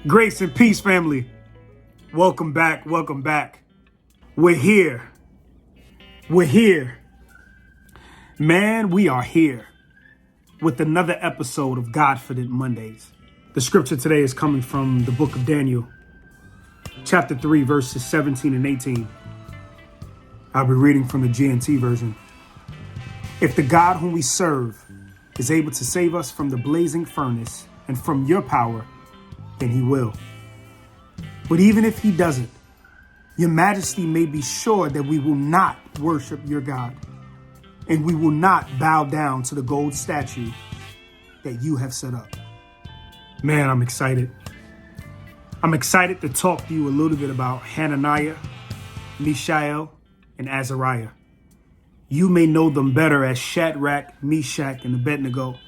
Grace and peace, family. Welcome back. Welcome back. We're here. We're here. Man, we are here with another episode of GODfident Mondays. The scripture today is coming from the book of Daniel, chapter 3, verses 17 and 18. I'll be reading from the GNT version. If the God whom we serve is able to save us from the blazing furnace and from your power, then he will. But even if he doesn't, your majesty may be sure that we will not worship your God, and we will not bow down to the gold statue that you have set up. Man, I'm excited. I'm excited to talk to you a little bit about Hananiah, Mishael, and Azariah. You may know them better as Shadrach, Meshach, and Abednego.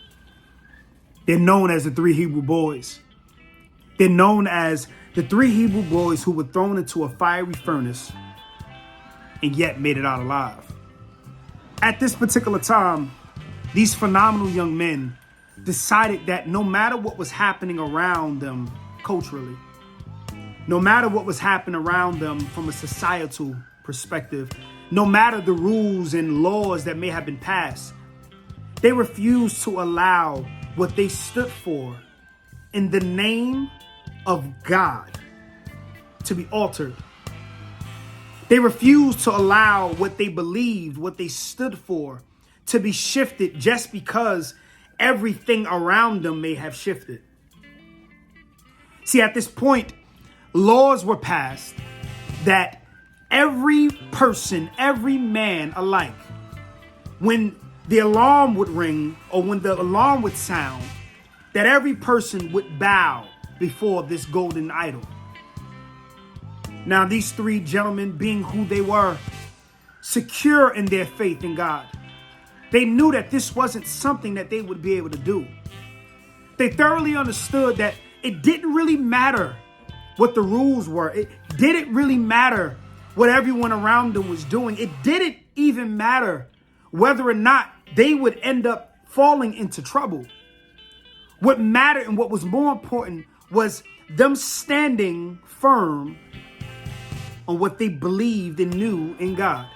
They're known as the three Hebrew boys. They're known as the three Hebrew boys who were thrown into a fiery furnace and yet made it out alive. At this particular time, these phenomenal young men decided that no matter what was happening around them culturally, no matter what was happening around them from a societal perspective, no matter the rules and laws that may have been passed, they refused to allow what they stood for in the name of God to be altered. They refused to allow what they believed, what they stood for, to be shifted just because everything around them may have shifted. See, at this point, laws were passed that every person, every man alike, when the alarm would ring or when the alarm would sound, that every person would bow before this golden idol. Now, these three gentlemen, being who they were, secure in their faith in God, they knew that this wasn't something that they would be able to do. They thoroughly understood that it didn't really matter what the rules were. It didn't really matter what everyone around them was doing. It didn't even matter whether or not they would end up falling into trouble. What mattered and what was more important was them standing firm on what they believed and knew in God.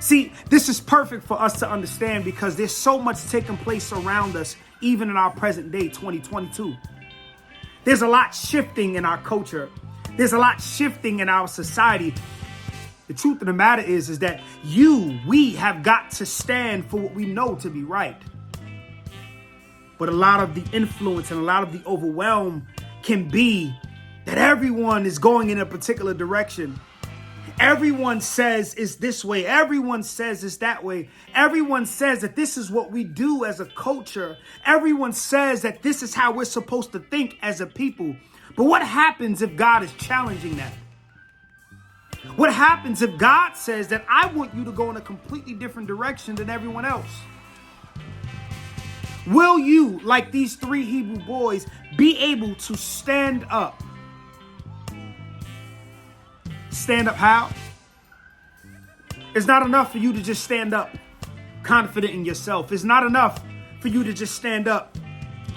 See, this is perfect for us to understand because there's so much taking place around us, even in our present day, 2022. There's a lot shifting in our culture. There's a lot shifting in our society. The truth of the matter is that we have got to stand for what we know to be right. But a lot of the influence and a lot of the overwhelm can be that everyone is going in a particular direction. Everyone says it's this way. Everyone says it's that way. Everyone says that this is what we do as a culture. Everyone says that this is how we're supposed to think as a people. But what happens if God is challenging that? What happens if God says that I want you to go in a completely different direction than everyone else? Will you, like these three Hebrew boys, be able to stand up? Stand up how? It's not enough for you to just stand up confident in yourself. It's not enough for you to just stand up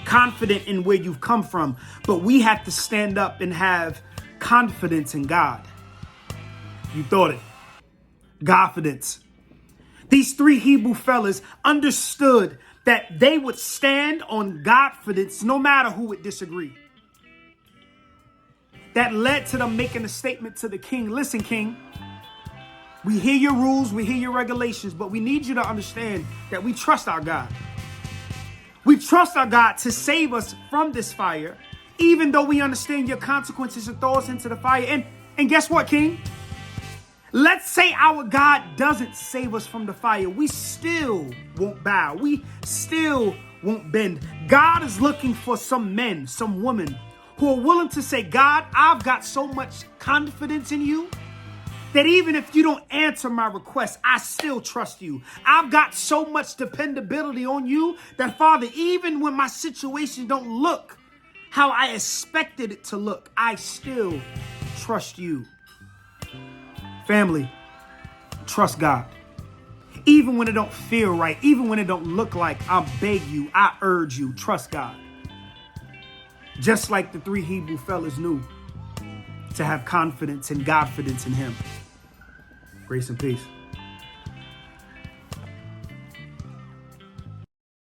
confident in where you've come from. But we have to stand up and have confidence in God. You thought it. GODfidence. These three Hebrew fellas understood that they would stand on GODfidence no matter who would disagree. That led to them making a statement to the king. Listen, king, we hear your rules, we hear your regulations, but we need you to understand that we trust our God. We trust our God to save us from this fire, even though we understand your consequences and throw us into the fire. And guess what, king? Let's say our God doesn't save us from the fire. We still won't bow. We still won't bend. God is looking for some men, some women who are willing to say, God, I've got so much confidence in you that even if you don't answer my request, I still trust you. I've got so much dependability on you that, Father, even when my situation don't look how I expected it to look, I still trust you. Family, trust God. Even when it don't feel right, even when it don't look like, I beg you, I urge you, trust God. Just like the three Hebrew fellas knew to have confidence and Godfidence in him. Grace and peace.